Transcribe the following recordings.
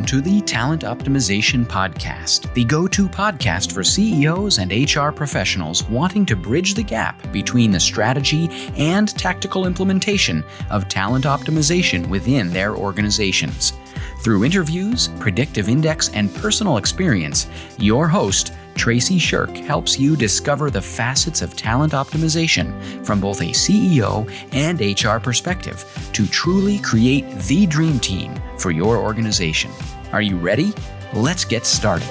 to the Talent Optimization Podcast, the go-to podcast for CEOs and HR professionals wanting to bridge the gap between the strategy and tactical implementation of talent optimization within their organizations. Through interviews, predictive index, and personal experience, your host, Tracy Shirk, helps you discover the facets of talent optimization from both a CEO and HR perspective to truly create the dream team for your organization. Are you ready? Let's get started.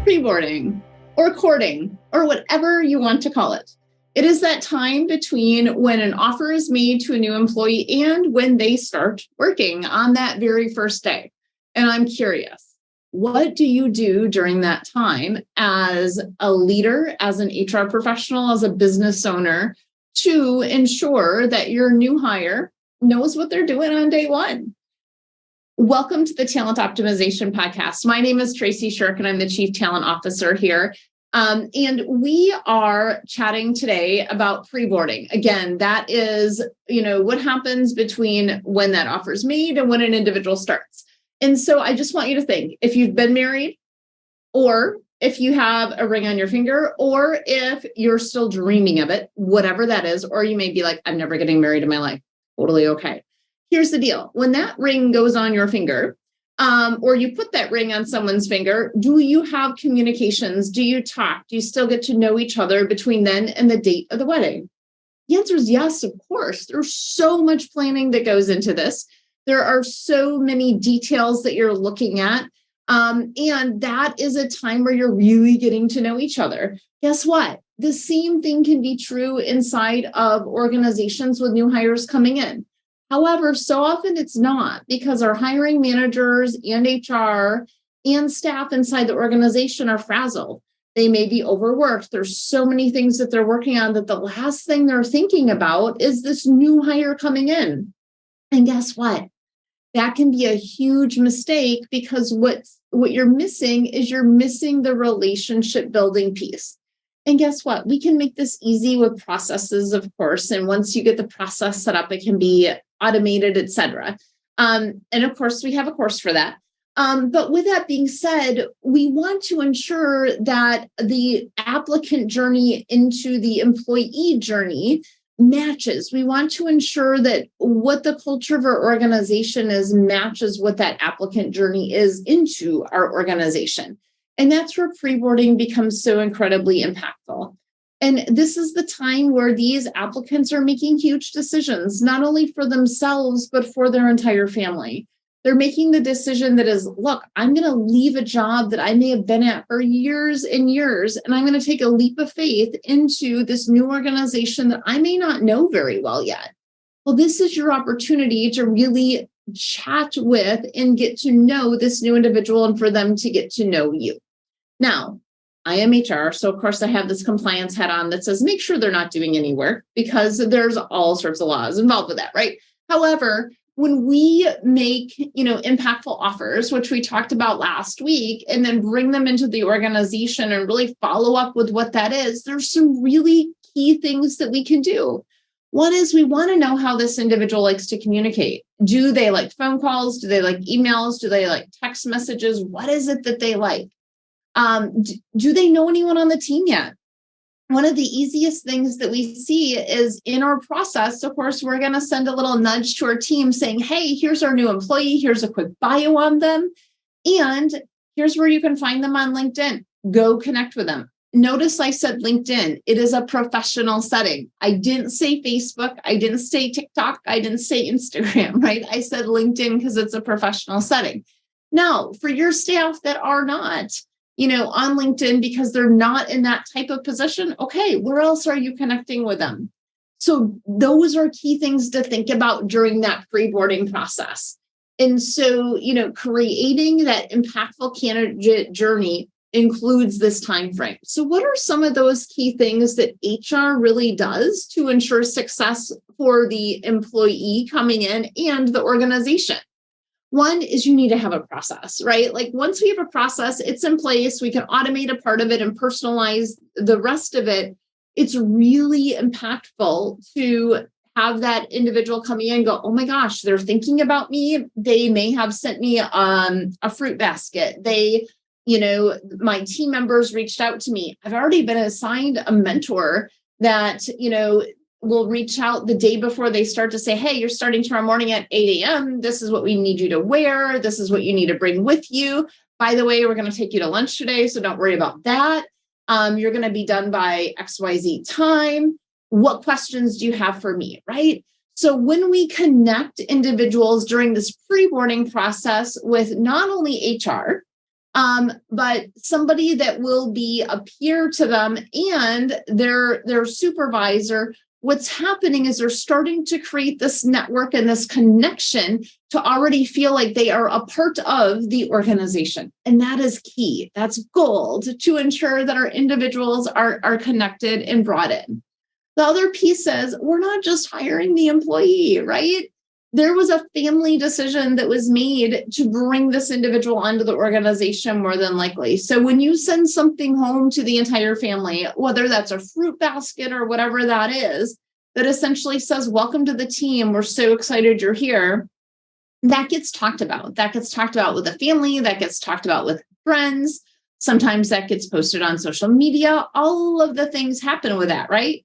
Preboarding or courting or whatever you want to call it. It is that time between when an offer is made to a new employee and when they start working on that very first day. And I'm curious. What do you do during that time as a leader, as an HR professional, as a business owner to ensure that your new hire knows what they're doing on day one? Welcome to the Talent Optimization Podcast. My name is Tracy Shirk, and I'm the Chief Talent Officer here. And we are chatting today about preboarding. Again, that is, what happens between when that offer is made and when an individual starts. And so I just want you to think, if you've been married, or if you have a ring on your finger, or if you're still dreaming of it, whatever that is, or you may be like, I'm never getting married in my life. Totally okay. Here's the deal. When that ring goes on your finger, or you put that ring on someone's finger, do you have communications? Do you talk? Do you still get to know each other between then and the date of the wedding? The answer is yes, of course. There's so much planning that goes into this. There are so many details that you're looking at. And that is a time where you're really getting to know each other. Guess what? The same thing can be true inside of organizations with new hires coming in. However, so often it's not, because our hiring managers and HR and staff inside the organization are frazzled. They may be overworked. There's so many things that they're working on that the last thing they're thinking about is this new hire coming in. And guess what? That can be a huge mistake, because what you're missing is you're missing the relationship building piece. And guess what? We can make this easy with processes, of course. And once you get the process set up, it can be automated, etc. And of course, we have a course for that. But with that being said, we want to ensure that the applicant journey into the employee journey matches. We want to ensure that what the culture of our organization is matches what that applicant journey is into our organization. And that's where preboarding becomes so incredibly impactful. And this is the time where these applicants are making huge decisions, not only for themselves, but for their entire family. They're making the decision that is, look, I'm going to leave a job that I may have been at for years and years, and I'm going to take a leap of faith into this new organization that I may not know very well yet. Well, this is your opportunity to really chat with and get to know this new individual and for them to get to know you. Now, I am HR, so of course I have this compliance hat on that says make sure they're not doing any work, because there's all sorts of laws involved with that, right? However, when we make, impactful offers, which we talked about last week, and then bring them into the organization and really follow up with what that is, there's some really key things that we can do. One is we want to know how this individual likes to communicate. Do they like phone calls? Do they like emails? Do they like text messages? What is it that they like? Do they know anyone on the team yet? One of the easiest things that we see is in our process, of course, we're going to send a little nudge to our team saying, hey, here's our new employee. Here's a quick bio on them. And here's where you can find them on LinkedIn. Go connect with them. Notice I said LinkedIn. It is a professional setting. I didn't say Facebook. I didn't say TikTok. I didn't say Instagram, right? I said LinkedIn because it's a professional setting. Now, for your staff that are not, on LinkedIn because they're not in that type of position, okay, where else are you connecting with them? So those are key things to think about during that preboarding process. And so, creating that impactful candidate journey includes this time frame. So what are some of those key things that HR really does to ensure success for the employee coming in and the organization? One is you need to have a process, right? Like once we have a process, it's in place, we can automate a part of it and personalize the rest of it. It's really impactful to have that individual come in and go, oh my gosh, they're thinking about me. They may have sent me a fruit basket. My team members reached out to me. I've already been assigned a mentor that, will reach out the day before they start to say, hey, you're starting tomorrow morning at 8 a.m. This is what we need you to wear. This is what you need to bring with you. By the way, we're going to take you to lunch today, so don't worry about that. You're going to be done by XYZ time. What questions do you have for me, right? So when we connect individuals during this pre-boarding process with not only HR, but somebody that will be a peer to them and their supervisor, what's happening is they're starting to create this network and this connection to already feel like they are a part of the organization. And that is key. That's gold to ensure that our individuals are connected and brought in. The other piece is we're not just hiring the employee, right? There was a family decision that was made to bring this individual onto the organization more than likely. So when you send something home to the entire family, whether that's a fruit basket or whatever that is, that essentially says, welcome to the team. We're so excited you're here. That gets talked about. That gets talked about with the family. That gets talked about with friends. Sometimes that gets posted on social media. All of the things happen with that, right?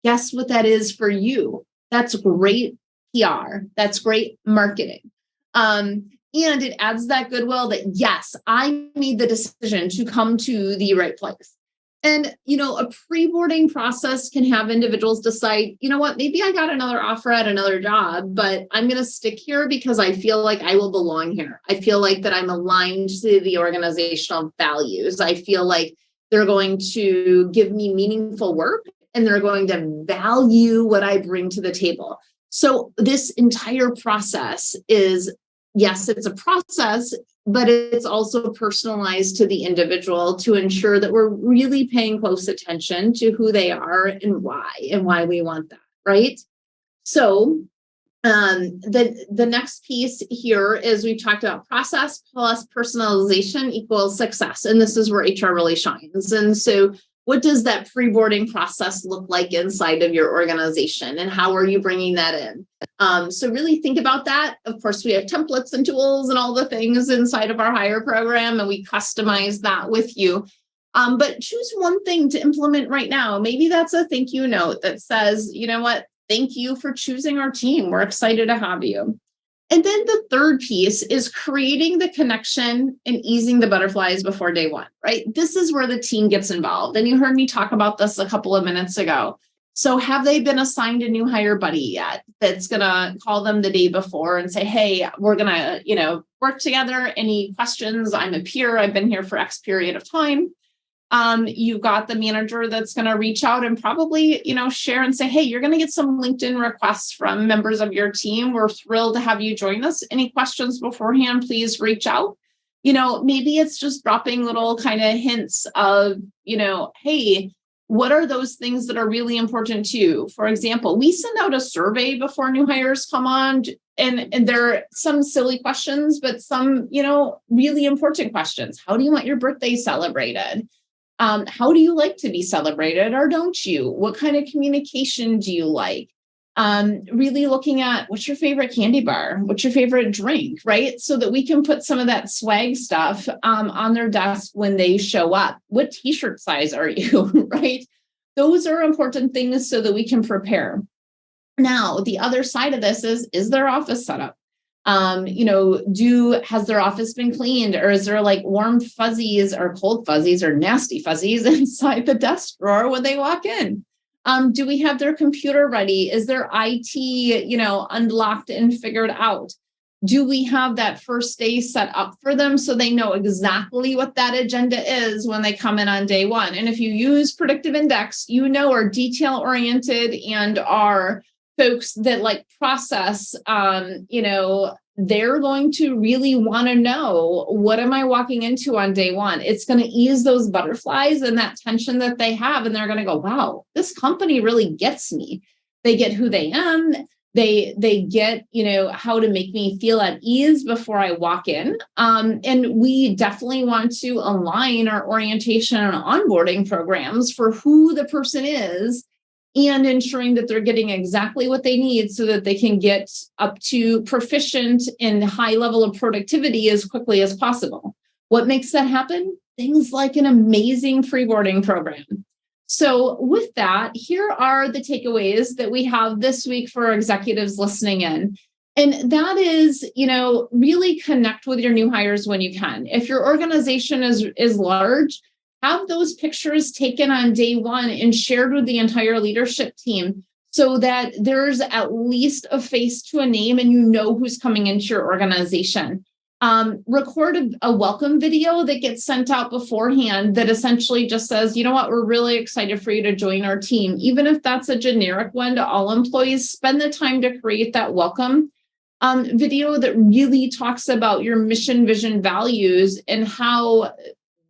Guess what that is for you? That's great PR. That's great marketing. And it adds that goodwill that, yes, I made the decision to come to the right place. And, a pre-boarding process can have individuals decide, you know what, maybe I got another offer at another job, but I'm going to stick here because I feel like I will belong here. I feel like that I'm aligned to the organizational values. I feel like they're going to give me meaningful work and they're going to value what I bring to the table. So this entire process is, yes, it's a process, but it's also personalized to the individual to ensure that we're really paying close attention to who they are and why we want that, right? So the next piece here is we've talked about process plus personalization equals success. And this is where HR really shines. And so what does that pre-boarding process look like inside of your organization and how are you bringing that in? So really think about that. Of course, we have templates and tools and all the things inside of our hire program, and we customize that with you. But choose one thing to implement right now. Maybe that's a thank you note that says, you know what, thank you for choosing our team. We're excited to have you. And then the third piece is creating the connection and easing the butterflies before day one, right? This is where the team gets involved. And you heard me talk about this a couple of minutes ago. So have they been assigned a new hire buddy yet that's going to call them the day before and say, hey, we're going to, work together. Any questions? I'm a peer. I've been here for X period of time. You've got the manager that's going to reach out and probably, share and say, hey, you're going to get some LinkedIn requests from members of your team. We're thrilled to have you join us. Any questions beforehand, please reach out. Maybe it's just dropping little kind of hints of, hey, what are those things that are really important to you? For example, we send out a survey before new hires come on, and there are some silly questions, but some, really important questions. How do you want your birthday celebrated? How do you like to be celebrated or don't you? What kind of communication do you like? Really looking at what's your favorite candy bar? What's your favorite drink, right? So that we can put some of that swag stuff on their desk when they show up. What t-shirt size are you, right? Those are important things so that we can prepare. Now, the other side of this is their office set up? Has their office been cleaned, or is there like warm fuzzies or cold fuzzies or nasty fuzzies inside the desk drawer when they walk in? Do we have their computer ready? Is their IT, unlocked and figured out? Do we have that first day set up for them so they know exactly what that agenda is when they come in on day one? And if you use Predictive Index, are detail oriented and are folks that like process, they're going to really want to know, what am I walking into on day one? It's going to ease those butterflies and that tension that they have. And they're going to go, wow, this company really gets me. They get who they am. They get, how to make me feel at ease before I walk in. And we definitely want to align our orientation and onboarding programs for who the person is and ensuring that they're getting exactly what they need so that they can get up to proficient and high level of productivity as quickly as possible. What makes that happen? Things like an amazing preboarding program. So with that, here are the takeaways that we have this week for executives listening in. And that is, really connect with your new hires when you can. If your organization is large, have those pictures taken on day one and shared with the entire leadership team so that there's at least a face to a name and you know who's coming into your organization. Record a welcome video that gets sent out beforehand that essentially just says, you know what, we're really excited for you to join our team. Even if that's a generic one to all employees, spend the time to create that welcome video that really talks about your mission, vision, values, and how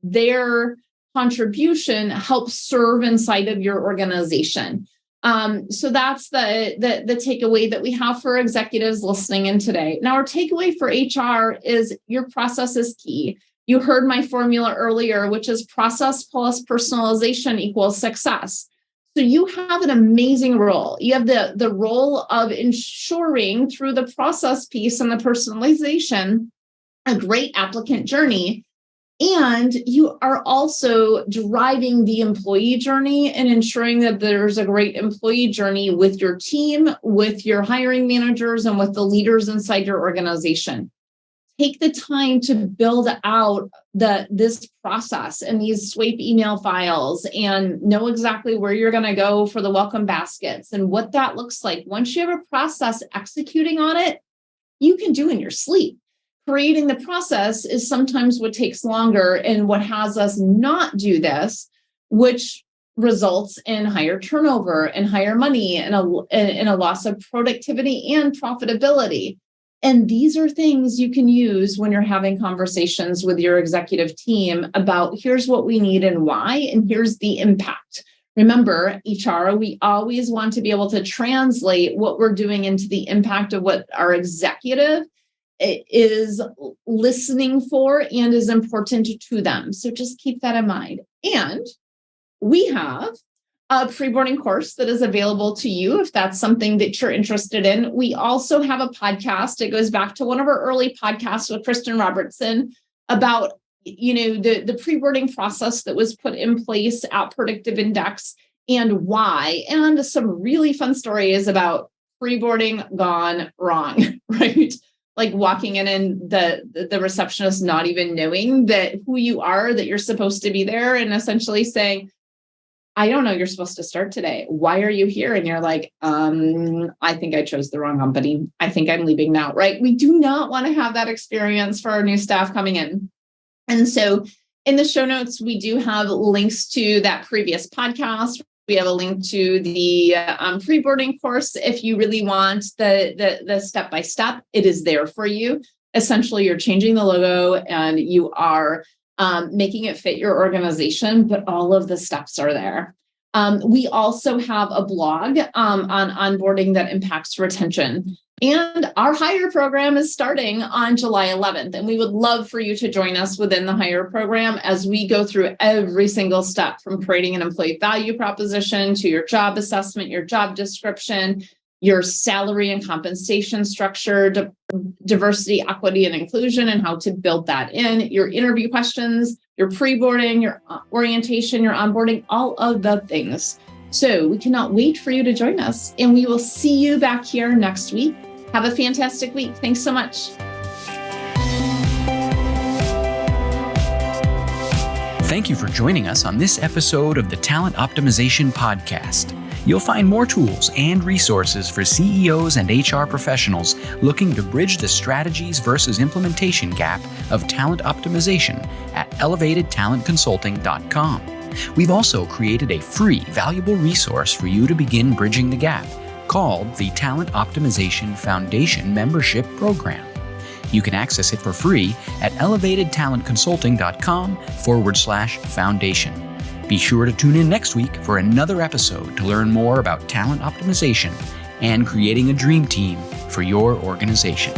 their contribution helps serve inside of your organization. So that's the takeaway that we have for executives listening in today. Now, our takeaway for HR is your process is key. You heard my formula earlier, which is process plus personalization equals success. So you have an amazing role. You have the role of ensuring through the process piece and the personalization, a great applicant journey. And you are also driving the employee journey and ensuring that there's a great employee journey with your team, with your hiring managers, and with the leaders inside your organization. Take the time to build out this process and these swipe email files and know exactly where you're going to go for the welcome baskets and what that looks like. Once you have a process executing on it, you can do in your sleep. Creating the process is sometimes what takes longer and what has us not do this, which results in higher turnover and higher money and a loss of productivity and profitability. And these are things you can use when you're having conversations with your executive team about here's what we need and why, and here's the impact. Remember, HR, we always want to be able to translate what we're doing into the impact of what our executive is listening for and is important to them. So just keep that in mind. And we have a preboarding course that is available to you if that's something that you're interested in. We also have a podcast. It goes back to one of our early podcasts with Kristen Robertson about, the preboarding process that was put in place at Predictive Index and why, and some really fun stories about preboarding gone wrong, right? Like walking in and the receptionist not even knowing that who you are, that you're supposed to be there, and essentially saying, I don't know, you're supposed to start today. Why are you here? And you're like, I think I chose the wrong company. I think I'm leaving now, right? We do not want to have that experience for our new staff coming in. And so in the show notes, we do have links to that previous podcast. We have a link to the preboarding course. If you really want the step-by-step, it is there for you. Essentially, you're changing the logo and you are making it fit your organization, but all of the steps are there. We also have a blog on onboarding that impacts retention. And our hire program is starting on July 11th. And we would love for you to join us within the hire program as we go through every single step from creating an employee value proposition to your job assessment, your job description, your salary and compensation structure, diversity, equity, and inclusion, and how to build that in, your interview questions, your preboarding, your orientation, your onboarding, all of the things. So we cannot wait for you to join us, and we will see you back here next week. Have a fantastic week. Thanks so much. Thank you for joining us on this episode of the Talent Optimization Podcast. You'll find more tools and resources for CEOs and HR professionals looking to bridge the strategies versus implementation gap of talent optimization at elevatedtalentconsulting.com. We've also created a free, valuable resource for you to begin bridging the gap called the Talent Optimization Foundation Membership Program. You can access it for free at elevatedtalentconsulting.com/foundation. Be sure to tune in next week for another episode to learn more about talent optimization and creating a dream team for your organization.